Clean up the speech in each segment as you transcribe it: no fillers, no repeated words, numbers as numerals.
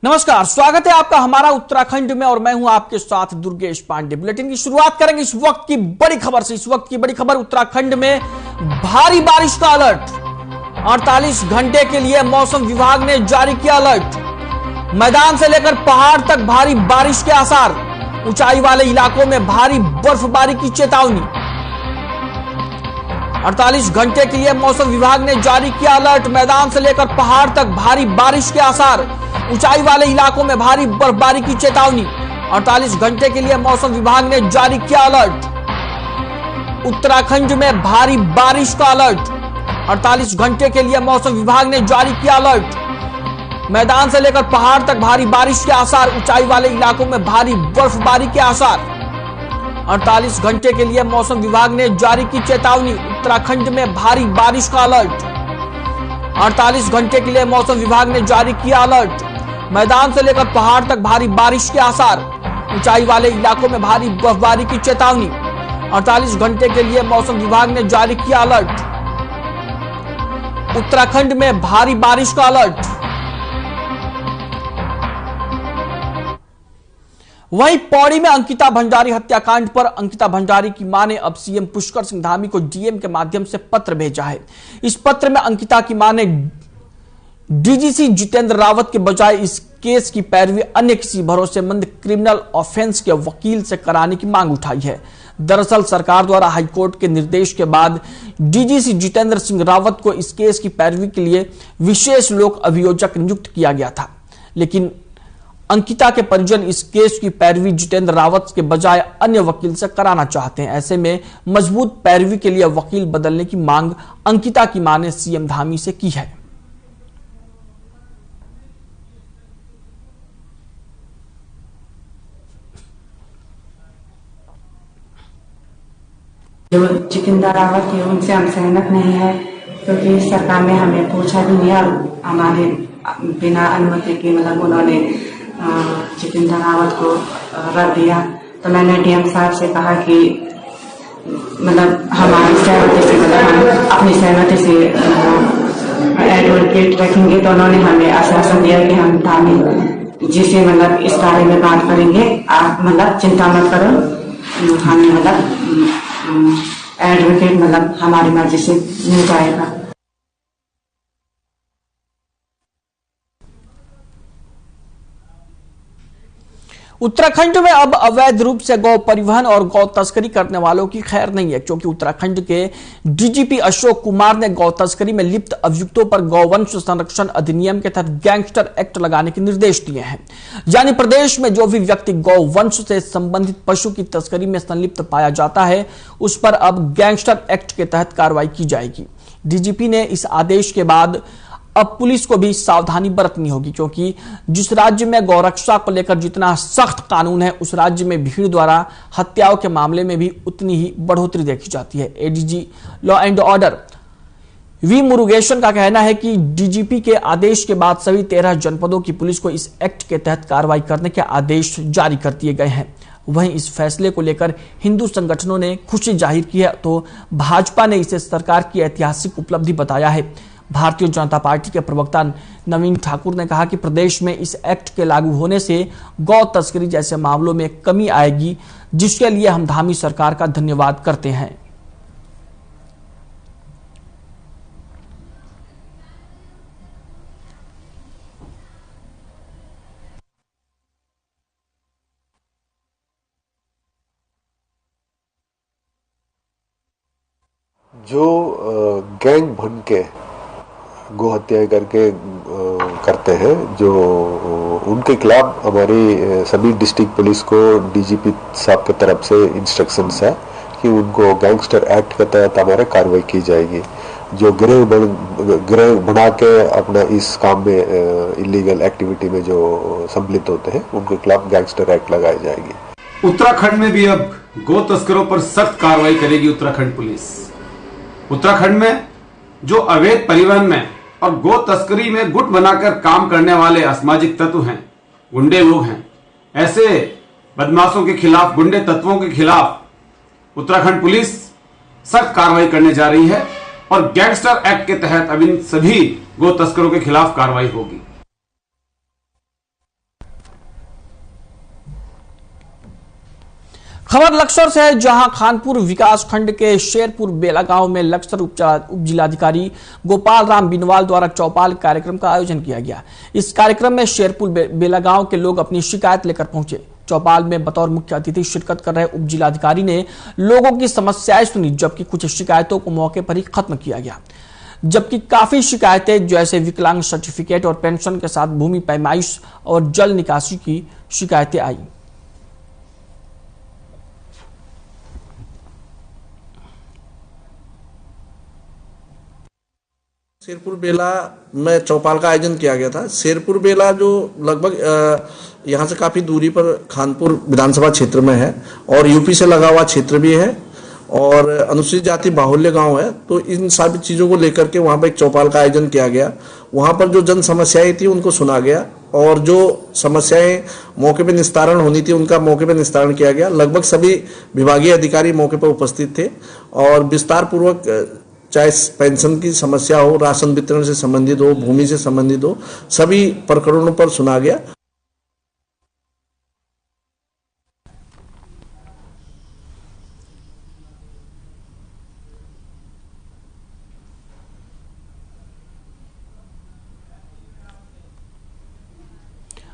नमस्कार, स्वागत है आपका हमारा उत्तराखंड में और मैं हूं आपके साथ दुर्गेश पांडे। बुलेटिन की शुरुआत करेंगे इस वक्त की बड़ी खबर से। इस वक्त की बड़ी खबर, उत्तराखंड में भारी बारिश का अलर्ट। 48 घंटे के लिए मौसम विभाग ने जारी किया अलर्ट। मैदान से लेकर पहाड़ तक भारी बारिश के आसार। ऊंचाई वाले इलाकों में भारी बर्फबारी की चेतावनी। 48 घंटे के लिए मौसम विभाग ने जारी किया अलर्ट। मैदान से लेकर पहाड़ तक भारी बारिश के आसार। ऊंचाई वाले इलाकों में भारी बर्फबारी की चेतावनी। 48 घंटे के लिए मौसम विभाग ने जारी किया अलर्ट। उत्तराखंड में भारी बारिश का अलर्ट। 48 घंटे के लिए मौसम विभाग ने जारी किया अलर्ट। मैदान से लेकर पहाड़ तक भारी बारिश के आसार। ऊंचाई वाले इलाकों में भारी बर्फबारी के आसार। 48 घंटे के लिए मौसम विभाग ने जारी की चेतावनी। उत्तराखंड में भारी बारिश का अलर्ट। 48 घंटे के लिए मौसम विभाग ने जारी किया अलर्ट। मैदान से लेकर पहाड़ तक भारी बारिश के आसार। ऊंचाई वाले इलाकों में भारी बर्फबारी की चेतावनी। 48 घंटे के लिए मौसम विभाग ने जारी किया अलर्ट। उत्तराखंड में भारी बारिश का अलर्ट। वहीं पौड़ी में अंकिता भंडारी हत्याकांड पर अंकिता भंडारी की मां ने अब सीएम पुष्कर सिंह धामी को डीएम के माध्यम से पत्र भेजा है। इस पत्र में अंकिता की मां ने डीजीसी जितेंद्र रावत के बजाय इस केस की पैरवी अन्य किसी भरोसेमंद क्रिमिनल ऑफेंस के वकील से कराने की मांग उठाई है। दरअसल सरकार द्वारा हाईकोर्ट के निर्देश के बाद डीजीसी जितेंद्र सिंह रावत को इस केस की पैरवी के लिए विशेष लोक अभियोजक नियुक्त किया गया था, लेकिन अंकिता के परिजन इस केस की पैरवी जितेंद्र रावत के बजाय अन्य वकील से कराना चाहते हैं। ऐसे में मजबूत पैरवी के लिए वकील बदलने की मांग अंकिता की मां ने सीएम धामी से की है। जो जितेंद्र रावत है उनसे हम सहमत नहीं है, क्योंकि सरकार ने हमें पूछा भी नहीं और हमारे बिना अनुमति के मतलब उन्होंने जितेंद्र रावत को रख दिया। तो मैंने डीएम साहब से कहा कि मतलब हमारी सहमति से मतलब हम अपनी सहमति से एडवोकेट रखेंगे। तो उन्होंने हमें आश्वासन दिया कि हम धामी जी से मतलब इस बारे में बात करेंगे, आप मतलब चिंता मत करो, हमें मतलब एडवोकेट मतलब हमारी मर्जी से मिल जाएगा। उत्तराखंड में अब अवैध रूप से गौ परिवहन और गौ तस्करी करने वालों की खैर नहीं है, क्योंकि उत्तराखंड के डीजीपी अशोक कुमार ने गौ तस्करी में लिप्त अभियुक्तों पर गौवंश संरक्षण अधिनियम के तहत गैंगस्टर एक्ट लगाने के निर्देश दिए हैं। यानी प्रदेश में जो भी व्यक्ति गौवंश से संबंधित पशु की तस्करी में संलिप्त पाया जाता है उस पर अब गैंगस्टर एक्ट के तहत कार्रवाई की जाएगी। डीजीपी ने इस आदेश के बाद अब पुलिस को भी सावधानी बरतनी होगी, क्योंकि जिस राज्य में गौरक्षा को लेकर जितना सख्त कानून है उस राज्य में भीड़ द्वारा हत्याओं के मामले में भी उतनी ही बढ़ोतरी देखी जाती है। ADG law and order V Murugesan का कहना है कि डीजीपी के आदेश के बाद सभी 13 जनपदों की पुलिस को इस एक्ट के तहत कार्रवाई करने के आदेश जारी कर दिए गए हैं। वहीं इस फैसले को लेकर हिंदू संगठनों ने खुशी जाहिर की है, तो भाजपा ने इसे सरकार की ऐतिहासिक उपलब्धि बताया है। भारतीय जनता पार्टी के प्रवक्ता नवीन ठाकुर ने कहा कि प्रदेश में इस एक्ट के लागू होने से गौ तस्करी जैसे मामलों में कमी आएगी, जिसके लिए हम धामी सरकार का धन्यवाद करते हैं। जो गैंग बन के गो हत्याएं करके करते हैं, जो उनके खिलाफ हमारी सभी डिस्ट्रिक्ट पुलिस को डीजीपी साहब की तरफ से इंस्ट्रक्शंस है कि उनको गैंगस्टर एक्ट के तहत हमारे कार्रवाई की जाएगी। जो गिरोह बना के अपना इस काम में इलीगल एक्टिविटी में जो सम्मिलित होते हैं उनके खिलाफ गैंगस्टर एक्ट लगाई जाएगी। उत्तराखंड में भी अब गो तस्करों पर सख्त कार्रवाई करेगी उत्तराखंड पुलिस। उत्तराखंड में जो अवैध परिवहन में और गो तस्करी में गुट बनाकर काम करने वाले असामाजिक तत्व हैं, गुंडे लोग हैं, ऐसे बदमाशों के खिलाफ, गुंडे तत्वों के खिलाफ उत्तराखंड पुलिस सख्त कार्रवाई करने जा रही है और गैंगस्टर एक्ट के तहत अब इन सभी गो तस्करों के खिलाफ कार्रवाई होगी। खबर लक्सर से है, जहां खानपुर विकास खंड के शेरपुर बेला गांव में लक्सर उप जिलाधिकारी गोपाल राम बिनवाल द्वारा चौपाल कार्यक्रम का आयोजन किया गया। इस कार्यक्रम में शेरपुर बेला गांव के लोग अपनी शिकायत लेकर पहुंचे। चौपाल में बतौर मुख्य अतिथि शिरकत कर रहे उप जिलाधिकारी ने लोगों की समस्याएं सुनी, जबकि कुछ शिकायतों को मौके पर ही खत्म किया गया, जबकि काफी शिकायतें जैसे विकलांग सर्टिफिकेट और पेंशन के साथ भूमि पैमाइश और जल निकासी की शिकायतें आई। शेरपुर बेला में चौपाल का आयोजन किया गया था। शेरपुर बेला जो लगभग यहाँ से काफ़ी दूरी पर खानपुर विधानसभा क्षेत्र में है और यूपी से लगा हुआ क्षेत्र भी है और अनुसूचित जाति बाहुल्य गांव है। तो इन सभी चीज़ों को लेकर के वहाँ पर एक चौपाल का आयोजन किया गया। वहाँ पर जो जन समस्याएं थी उनको सुना गया और जो समस्याएं मौके पर निस्तारण होनी थी उनका मौके पर निस्तारण किया गया। लगभग सभी विभागीय अधिकारी मौके पर उपस्थित थे और विस्तार पूर्वक चाहे पेंशन की समस्या हो, राशन वितरण से संबंधित हो, भूमि से संबंधित हो, सभी प्रकरणों पर सुना गया।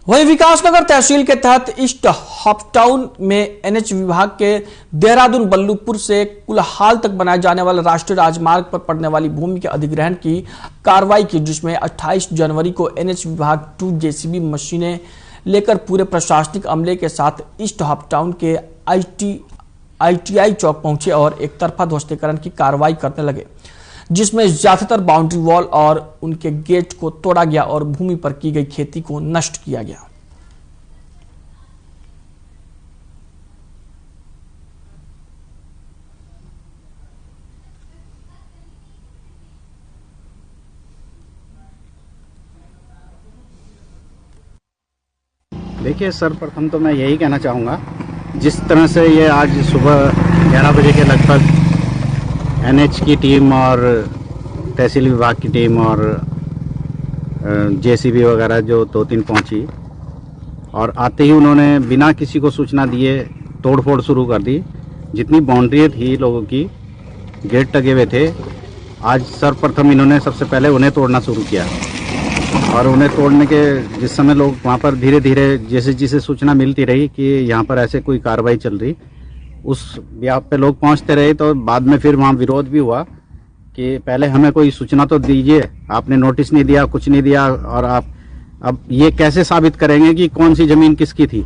वहीं विकासनगर तहसील के तहत ईस्ट हॉपटाउन में एनएच विभाग के देहरादून बल्लूपुर से कुलहाल तक बनाए जाने वाले राष्ट्रीय राजमार्ग पर पड़ने वाली भूमि के अधिग्रहण की कार्रवाई की, जिसमें 28 जनवरी को एनएच विभाग 2 जेसीबी मशीनें लेकर पूरे प्रशासनिक अमले के साथ ईस्ट हॉपटाउन के आईटीआई चौक पहुंचे और एक तरफा ध्वस्तीकरण की कार्रवाई करने लगे, जिसमें ज्यादातर बाउंड्री वॉल और उनके गेट को तोड़ा गया और भूमि पर की गई खेती को नष्ट किया गया। देखिए, सर्वप्रथम तो मैं यही कहना चाहूँगा, जिस तरह से ये आज सुबह 11 बजे के लगभग एनएच की टीम और तहसील विभाग की टीम और जेसीबी वगैरह जो 2-3 पहुंची और आते ही उन्होंने बिना किसी को सूचना दिए तोड़फोड़ शुरू कर दी। जितनी बाउंड्री थी लोगों की, गेट लगे हुए थे, आज सर्वप्रथम इन्होंने सबसे पहले उन्हें तोड़ना शुरू किया और उन्हें तोड़ने के जिस समय लोग वहाँ पर धीरे धीरे जैसे जिसे सूचना मिलती रही कि यहाँ पर ऐसे कोई कार्रवाई चल रही, उस ब्याप पे लोग पहुंचते रहे। तो बाद में फिर वहाँ विरोध भी हुआ कि पहले हमें कोई सूचना तो दीजिए, आपने नोटिस नहीं दिया, कुछ नहीं दिया, और आप अब ये कैसे साबित करेंगे कि कौन सी जमीन किसकी थी।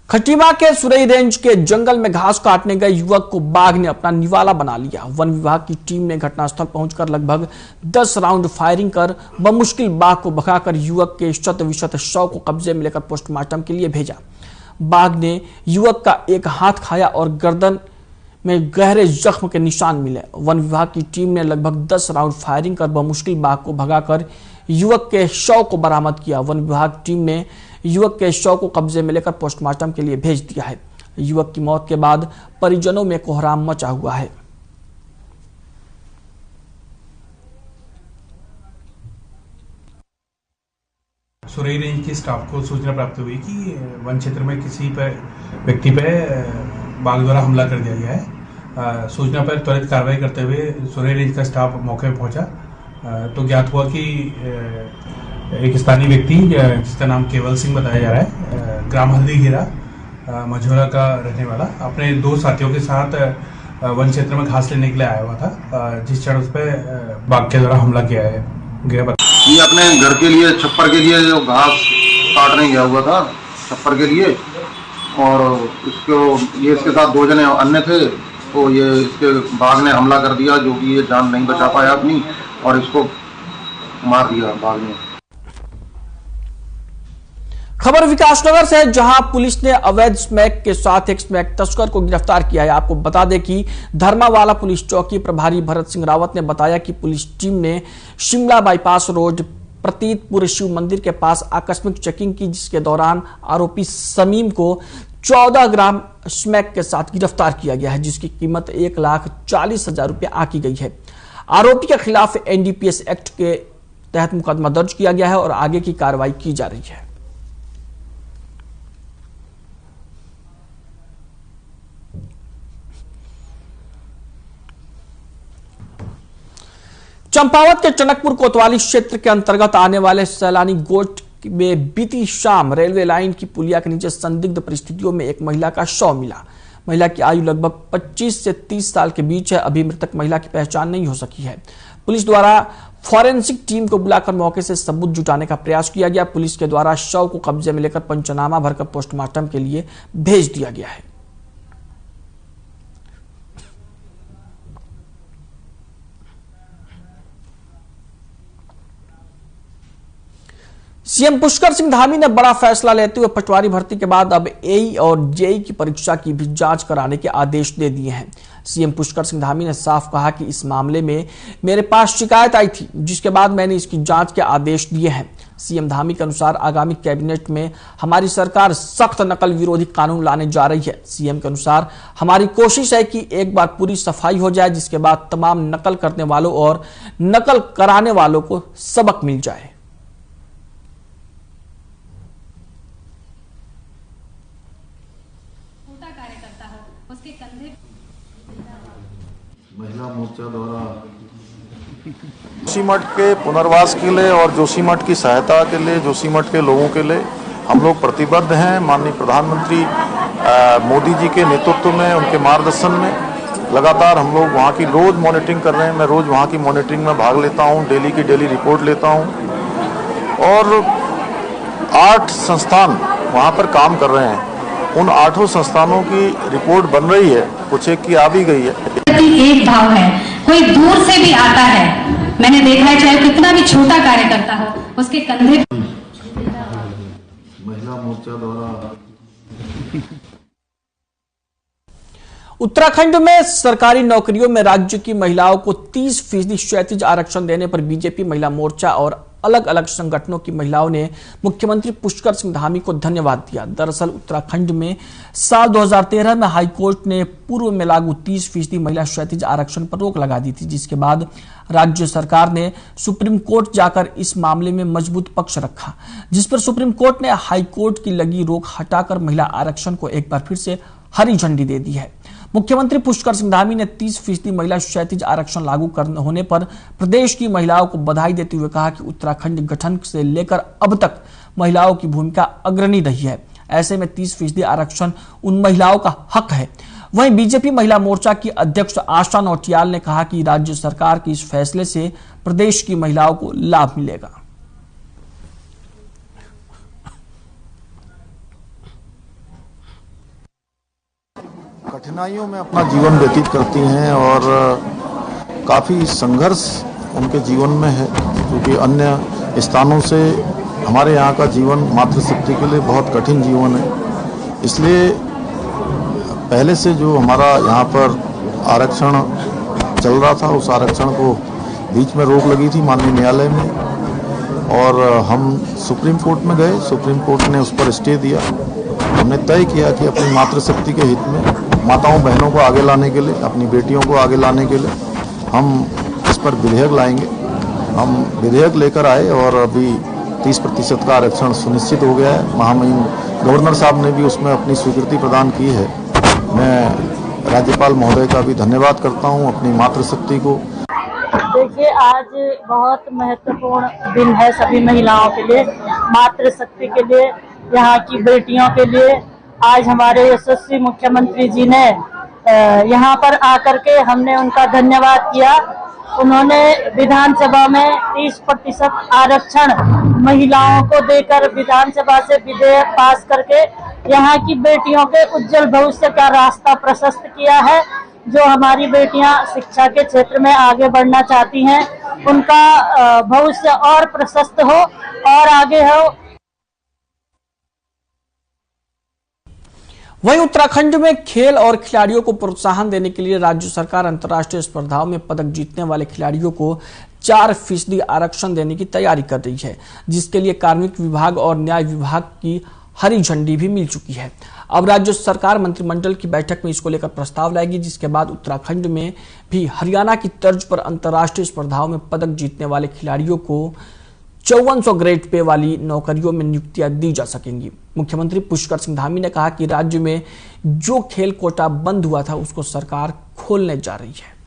खटीमा के सुरई रेंज के जंगल में घास काटने गए युवक को बाघ ने अपना निवाला बना लिया। वन विभाग की टीम ने घटनास्थल पहुंचकर लगभग 10 राउंड फायरिंग कर बमुश्किल बाघ को भगाकर युवक के शत-विशत शव को कब्जे में लेकर पोस्टमार्टम के लिए भेजा। बाघ ने युवक का एक हाथ खाया और गर्दन में गहरे जख्म के निशान मिले। वन विभाग की टीम ने लगभग 10 राउंड फायरिंग कर बमुश्किल बाघ को भगाकर युवक के शव को बरामद किया। वन विभाग टीम ने युवक के शव को कब्जे में लेकर पोस्टमार्टम के लिए भेज दिया है। युवक की मौत के बाद परिजनों में कोहराम मचा हुआ है। सुरई रेंज की स्टाफ को सूचना प्राप्त हुई कि वन क्षेत्र में किसी व्यक्ति पे बाघ द्वारा हमला कर दिया गया है। सूचना पर त्वरित कार्रवाई करते हुए सुरई रेंज का स्टाफ मौके पर पहुंचा तो ज्ञात हुआ कि एक स्थानीय व्यक्ति जिसका नाम केवल सिंह बताया जा रहा है, ग्राम हल्दीघेरा मझौरा का रहने वाला, अपने 2 साथियों के साथ वन क्षेत्र में घास लेने के लिए आया हुआ था, जिस क्षण उस पर बाघ के द्वारा हमला किया गया। ये अपने घर के लिए, छप्पर के लिए जो घास काटने गया हुआ था छप्पर के लिए, और इसके साथ 2 जने अन्य थे, तो ये इसके बाघ ने हमला कर दिया, जो कि ये जान नहीं बचा पाया अपनी और इसको मार दिया बाघ ने। खबर विकासनगर से, जहां पुलिस ने अवैध स्मैक के साथ एक स्मैक तस्कर को गिरफ्तार किया है। आपको बता दें कि धर्मावाला पुलिस चौकी प्रभारी भरत सिंह रावत ने बताया कि पुलिस टीम ने शिमला बाईपास रोड प्रतीतपुर शिव मंदिर के पास आकस्मिक चेकिंग की, जिसके दौरान आरोपी समीम को 14 ग्राम स्मैक के साथ गिरफ्तार किया गया है, जिसकी कीमत 1,40,000 रुपये आंकी गई है। आरोपी के खिलाफ एनडीपीएस एक्ट के तहत मुकदमा दर्ज किया गया है और आगे की कार्रवाई की जा रही है। चंपावत के टनकपुर कोतवाली क्षेत्र के अंतर्गत आने वाले सैलानी गोट में बीती शाम रेलवे लाइन की पुलिया के नीचे संदिग्ध परिस्थितियों में एक महिला का शव मिला। महिला की आयु लगभग 25 से 30 साल के बीच है। अभी मृतक महिला की पहचान नहीं हो सकी है। पुलिस द्वारा फॉरेंसिक टीम को बुलाकर मौके से सबूत जुटाने का प्रयास किया गया। पुलिस के द्वारा शव को कब्जे में लेकर पंचनामा भरकर पोस्टमार्टम के लिए भेज दिया गया है। सीएम पुष्कर सिंह धामी ने बड़ा फैसला लेते हुए पटवारी भर्ती के बाद अब एई और जेई की परीक्षा की भी जांच कराने के आदेश दे दिए हैं। सीएम पुष्कर सिंह धामी ने साफ कहा कि इस मामले में मेरे पास शिकायत आई थी, जिसके बाद मैंने इसकी जांच के आदेश दिए हैं। सीएम धामी के अनुसार आगामी कैबिनेट में हमारी सरकार सख्त नकल विरोधी कानून लाने जा रही है। सीएम के अनुसार हमारी कोशिश है कि एक बार पूरी सफाई हो जाए, जिसके बाद तमाम नकल करने वालों और नकल कराने वालों को सबक मिल जाए। महिला मोर्चा द्वारा जोशीमठ के पुनर्वास के लिए और जोशीमठ की सहायता के लिए, जोशीमठ के लोगों के लिए हम लोग प्रतिबद्ध हैं। माननीय प्रधानमंत्री मोदी जी के नेतृत्व में, उनके मार्गदर्शन में लगातार हम लोग वहाँ की रोज मॉनिटरिंग कर रहे हैं। मैं रोज वहाँ की मॉनिटरिंग में भाग लेता हूँ, डेली की डेली रिपोर्ट लेता हूँ और 8 संस्थान वहाँ पर काम कर रहे हैं। उन 8 संस्थानों की रिपोर्ट बन रही है, कुछ एक की आ भी गई है। एक भाव है, कोई दूर से भी आता है, मैंने देखा है, चाहे कितना भी छोटा कार्यकर्ता हो, उसके कंधे। महिला मोर्चा द्वारा उत्तराखंड में सरकारी नौकरियों में राज्य की महिलाओं को 30% क्षैतिज आरक्षण देने पर बीजेपी महिला मोर्चा और अलग अलग संगठनों की महिलाओं ने मुख्यमंत्री पुष्कर सिंह धामी को धन्यवाद दिया। दरअसल उत्तराखंड में साल 2013 में हाईकोर्ट ने पूर्व में लागू 30% महिला क्षैतिज आरक्षण पर रोक लगा दी थी, जिसके बाद राज्य सरकार ने सुप्रीम कोर्ट जाकर इस मामले में मजबूत पक्ष रखा, जिस पर सुप्रीम कोर्ट ने हाईकोर्ट की लगी रोक हटाकर महिला आरक्षण को एक बार फिर से हरी झंडी दे दी है। मुख्यमंत्री पुष्कर सिंह धामी ने 30% महिला क्षैतिज आरक्षण लागू होने पर प्रदेश की महिलाओं को बधाई देते हुए कहा कि उत्तराखंड गठन से लेकर अब तक महिलाओं की भूमिका अग्रणी रही है। ऐसे में 30% आरक्षण उन महिलाओं का हक है। वहीं बीजेपी महिला मोर्चा की अध्यक्ष आशा नौटियाल ने कहा कि राज्य सरकार के इस फैसले से प्रदेश की महिलाओं को लाभ मिलेगा। कठिनाइयों में अपना जीवन व्यतीत करती हैं और काफ़ी संघर्ष उनके जीवन में है, क्योंकि अन्य स्थानों से हमारे यहाँ का जीवन मातृशक्ति के लिए बहुत कठिन जीवन है। इसलिए पहले से जो हमारा यहाँ पर आरक्षण चल रहा था, उस आरक्षण को बीच में रोक लगी थी माननीय न्यायालय में और हम सुप्रीम कोर्ट में गए। सुप्रीम कोर्ट ने उस पर स्टे दिया। हमने तय किया कि अपनी मातृशक्ति के हित में माताओं बहनों को आगे लाने के लिए, अपनी बेटियों को आगे लाने के लिए हम इस पर विधेयक लाएंगे। हम विधेयक लेकर आए और अभी 30% का आरक्षण सुनिश्चित हो गया है। महामहिम गवर्नर साहब ने भी उसमें अपनी स्वीकृति प्रदान की है। मैं राज्यपाल महोदय का भी धन्यवाद करता हूं अपनी मातृशक्ति को। देखिए, आज बहुत महत्वपूर्ण दिन है सभी महिलाओं के लिए, मातृशक्ति के लिए, यहाँ की बेटियों के लिए। आज हमारे यशस्वी मुख्यमंत्री जी ने यहाँ पर आकर के हमने उनका धन्यवाद किया। उन्होंने विधानसभा में 30% आरक्षण महिलाओं को देकर विधानसभा से विधेयक पास करके यहाँ की बेटियों के उज्जवल भविष्य का रास्ता प्रशस्त किया है। जो हमारी बेटियां शिक्षा के क्षेत्र में आगे बढ़ना चाहती हैं, उनका भविष्य और प्रशस्त हो और आगे हो। वहीं उत्तराखंड में खेल और खिलाड़ियों को प्रोत्साहन देने के लिए राज्य सरकार अंतर्राष्ट्रीय स्पर्धाओं में पदक जीतने वाले खिलाड़ियों को 4% आरक्षण देने की तैयारी कर रही है, जिसके लिए कार्मिक विभाग और न्याय विभाग की हरी झंडी भी मिल चुकी है। अब राज्य सरकार मंत्रिमंडल की बैठक में इसको लेकर प्रस्ताव लाएगी, जिसके बाद उत्तराखंड में भी हरियाणा की तर्ज पर अंतर्राष्ट्रीय स्पर्धाओं में पदक जीतने वाले खिलाड़ियों को 5400 ग्रेड पे वाली नौकरियों में नियुक्तियां दी जा सकेंगी। मुख्यमंत्री पुष्कर सिंह धामी ने कहा कि राज्य में जो खेल कोटा बंद हुआ था उसको सरकार खोलने जा रही है।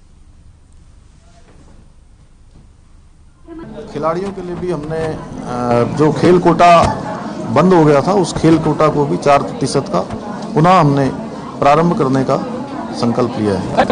खिलाड़ियों के लिए भी हमने जो खेल कोटा बंद हो गया था उस खेल कोटा को भी 4% का पुनः हमने प्रारंभ करने का संकल्प लिया है।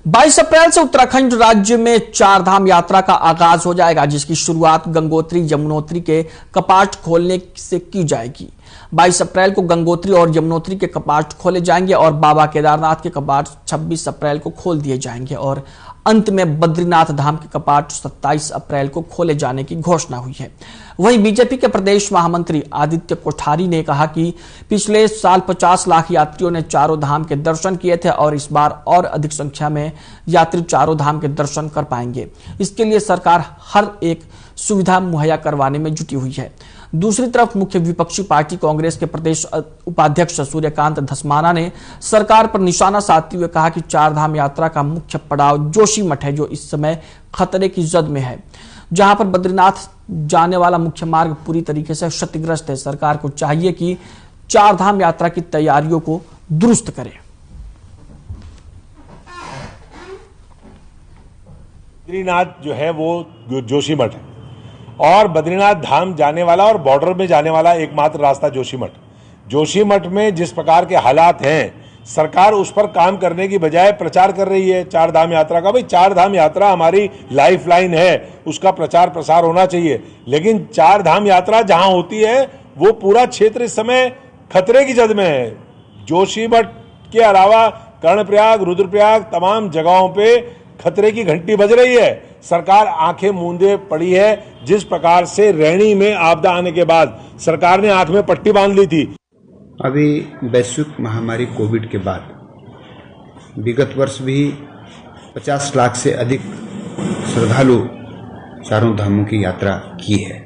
22 अप्रैल से उत्तराखंड राज्य में चार धाम यात्रा का आगाज हो जाएगा, जिसकी शुरुआत गंगोत्री यमुनोत्री के कपाट खोलने से की जाएगी। 22 अप्रैल को गंगोत्री और यमुनोत्री के कपाट खोले जाएंगे और बाबा केदारनाथ के कपाट 26 अप्रैल को खोल दिए जाएंगे और अंत में बद्रीनाथ धाम के कपाट 27 अप्रैल को खोले जाने की घोषणा हुई है। वहीं बीजेपी के प्रदेश महामंत्री आदित्य कोठारी ने कहा कि पिछले साल 50 लाख यात्रियों ने चारों धाम के दर्शन किए थे और इस बार और अधिक संख्या में यात्री चारों धाम के दर्शन कर पाएंगे। इसके लिए सरकार हर एक सुविधा मुहैया करवाने में जुटी हुई है। दूसरी तरफ मुख्य विपक्षी पार्टी कांग्रेस के प्रदेश उपाध्यक्ष सूर्यकांत धस्माना ने सरकार पर निशाना साधते हुए कहा कि चार धाम यात्रा का मुख्य पड़ाव जोशीमठ है, जो इस समय खतरे की जद में है। जहां पर बद्रीनाथ जाने वाला मुख्य मार्ग पूरी तरीके से क्षतिग्रस्त है। सरकार को चाहिए कि चार धाम यात्रा की तैयारियों को दुरुस्त करे। बद्रीनाथ जो है वो जोशीमठ है और बद्रीनाथ धाम जाने वाला और बॉर्डर में जाने वाला एकमात्र रास्ता जोशीमठ में जिस प्रकार के हालात हैं, सरकार उस पर काम करने की बजाय प्रचार कर रही है चार धाम यात्रा का। भाई चार धाम यात्रा हमारी लाइफ लाइन है, उसका प्रचार प्रसार होना चाहिए, लेकिन चार धाम यात्रा जहां होती है वो पूरा क्षेत्र इस समय खतरे की जद में है। जोशीमठ के अलावा कर्णप्रयाग, रुद्रप्रयाग तमाम जगहों पे खतरे की घंटी बज रही है। सरकार आंखें मूंदे पड़ी है। जिस प्रकार से रैणी में आपदा आने के बाद सरकार ने आंख में पट्टी बांध ली थी। अभी वैश्विक महामारी कोविड के बाद विगत वर्ष भी 50 लाख से अधिक श्रद्धालु चारों धामों की यात्रा की है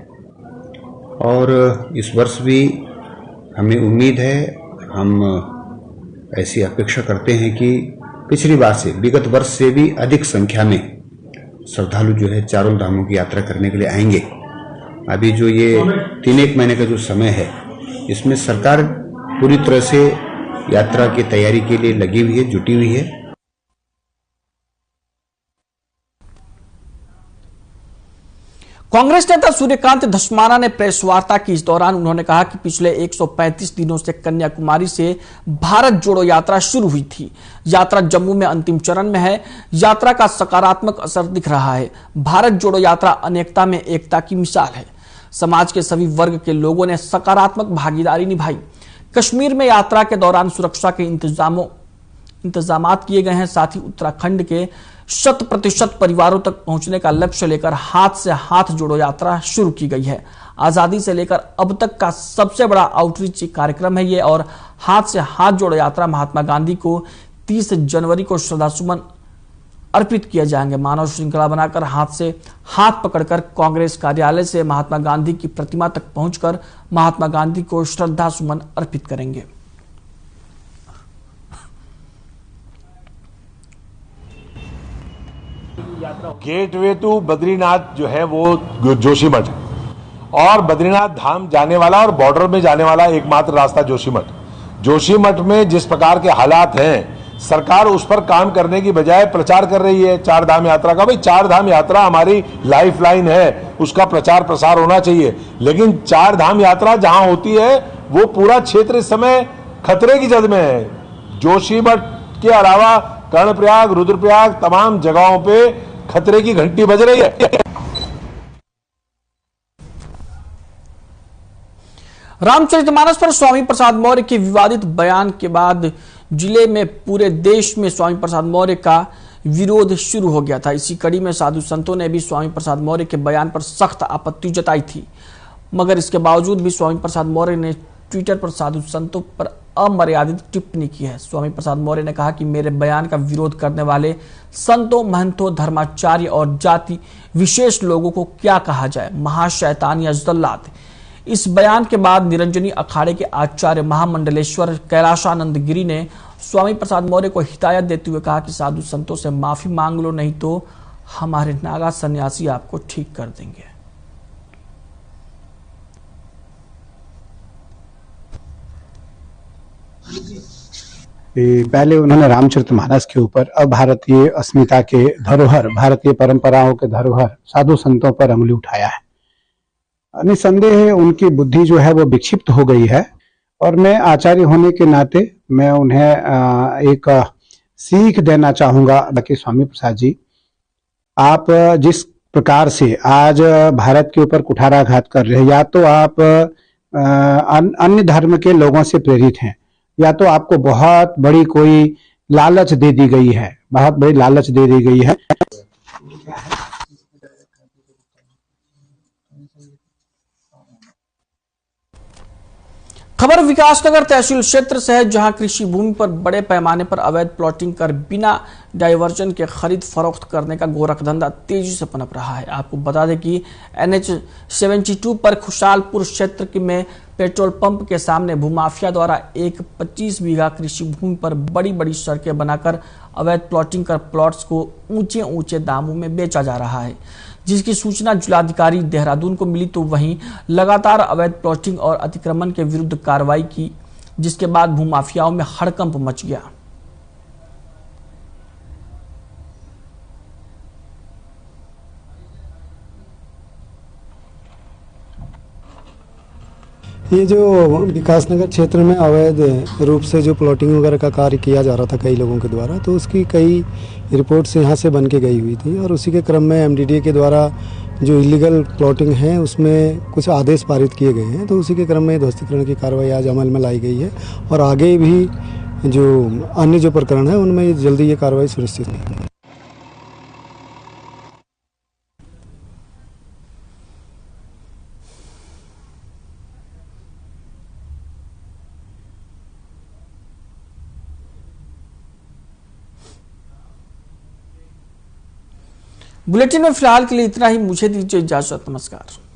और इस वर्ष भी हमें उम्मीद है, हम ऐसी अपेक्षा करते हैं कि पिछली बार से, विगत वर्ष से भी अधिक संख्या में श्रद्धालु जो है चारों धामों की यात्रा करने के लिए आएंगे। अभी जो ये 3-1 महीने का जो समय है, इसमें सरकार पूरी तरह से यात्रा की तैयारी के लिए लगी हुई है, जुटी हुई है। कांग्रेस नेता सूर्यकांत धस्माना ने प्रेस वार्ता की। इस दौरान उन्होंने कहा कि पिछले 135 दिनों से कन्याकुमारी से भारत जोड़ो यात्रा शुरू हुई थी। यात्रा जम्मू में अंतिम चरण में है। यात्रा का सकारात्मक असर दिख रहा है। भारत जोड़ो यात्रा अनेकता में एकता की मिसाल है। समाज के सभी वर्ग के लोगों ने सकारात्मक भागीदारी निभाई। कश्मीर में यात्रा के दौरान सुरक्षा के इंतजामात किए गए हैं। साथ ही उत्तराखंड के 100% परिवारों तक पहुंचने का लक्ष्य लेकर हाथ से हाथ जोड़ो यात्रा शुरू की गई है। आजादी से लेकर अब तक का सबसे बड़ा आउटरीच कार्यक्रम है ये और हाथ से हाथ जोड़ो यात्रा महात्मा गांधी को 30 जनवरी को श्रद्धासुमन अर्पित किए जाएंगे। मानव श्रृंखला बनाकर हाथ से हाथ पकड़कर कांग्रेस कार्यालय से महात्मा गांधी की प्रतिमा तक पहुंचकर महात्मा गांधी को श्रद्धासुमन अर्पित करेंगे। गेटवे टू बद्रीनाथ जो है वो जोशीमठ है और बद्रीनाथ धाम जाने वाला और बॉर्डर में जाने वाला एकमात्र रास्ता जोशीमठ में जिस प्रकार के हालात हैं, सरकार उस पर काम करने की बजाय प्रचार कर रही है चार धाम यात्रा का। भाई चार धाम यात्रा हमारी लाइफ लाइन है, उसका प्रचार प्रसार होना चाहिए, लेकिन चार धाम यात्रा जहां होती है वो पूरा क्षेत्र इस समय खतरे की जद में है। जोशीमठ के अलावा कर्णप्रयाग, रुद्रप्रयाग तमाम जगहों पे खतरे की घंटी बज रही है। रामचरितमानस पर स्वामी प्रसाद मौर्य के विवादित बयान के बाद जिले में पूरे देश में स्वामी प्रसाद मौर्य का विरोध शुरू हो गया था। इसी कड़ी में साधु संतों ने भी स्वामी प्रसाद मौर्य के बयान पर सख्त आपत्ति जताई थी, मगर इसके बावजूद भी स्वामी प्रसाद मौर्य ने ट्विटर पर साधु संतों पर अमर्यादित टिप्पणी की है। स्वामी प्रसाद मौर्य ने कहा कि मेरे बयान का विरोध करने वाले संतों, महंतों, धर्माचार्य और जाति विशेष लोगों को क्या कहा जाए, महाशैतान या जल्लाद। इस बयान के बाद निरंजनी अखाड़े के आचार्य महामंडलेश्वर कैलाशानंद गिरी ने स्वामी प्रसाद मौर्य को हिदायत देते हुए कहा कि साधु संतों से माफी मांग लो, नहीं तो हमारे नागा सन्यासी आपको ठीक कर देंगे। पहले उन्होंने रामचरितमानस के ऊपर, अब भारतीय अस्मिता के धरोहर, भारतीय परंपराओं के धरोहर साधु संतों पर अंगुली उठाया है। निसंदेह उनकी बुद्धि जो है वो विक्षिप्त हो गई है, और मैं आचार्य होने के नाते मैं उन्हें एक सीख देना चाहूंगा कि स्वामी प्रसाद जी, आप जिस प्रकार से आज भारत के ऊपर कुठाराघात कर रहे हैं, या तो आप अन्य धर्म के लोगों से प्रेरित हैं, या तो आपको बहुत बड़ी कोई लालच दे दी गई है, बहुत बड़ी लालच दे दी गई है। खबर विकासनगर तहसील क्षेत्र से है, जहां कृषि भूमि पर बड़े पैमाने पर अवैध प्लॉटिंग कर बिना डायवर्जन के खरीद फरोख्त करने का गोरख धंधा तेजी से पनप रहा है। आपको बता दें कि NH 72 पर खुशालपुर क्षेत्र में पेट्रोल पंप के सामने भूमाफिया द्वारा एक 25 बीघा कृषि भूमि पर बड़ी बड़ी सड़कें बनाकर अवैध प्लॉटिंग कर प्लॉट्स को ऊंचे ऊंचे दामों में बेचा जा रहा है। जिसकी सूचना जिलाधिकारी देहरादून को मिली तो वहीं लगातार अवैध प्लॉटिंग और अतिक्रमण के विरुद्ध कार्रवाई की, जिसके बाद भूमाफियाओं में हड़कंप मच गया। ये जो विकासनगर क्षेत्र में अवैध रूप से जो प्लॉटिंग वगैरह का कार्य किया जा रहा था कई लोगों के द्वारा, तो उसकी कई रिपोर्ट्स यहाँ से बन के गई हुई थी, और उसी के क्रम में MDDA के द्वारा जो इलीगल प्लॉटिंग है उसमें कुछ आदेश पारित किए गए हैं। तो उसी के क्रम में ध्वस्तीकरण की कार्रवाई आज अमल में लाई गई है, और आगे भी जो अन्य जो प्रकरण है उनमें जल्दी ये कार्रवाई सुनिश्चित है। बुलेटिन में फिलहाल के लिए इतना ही। मुझे दीजिए इजाजत। नमस्कार।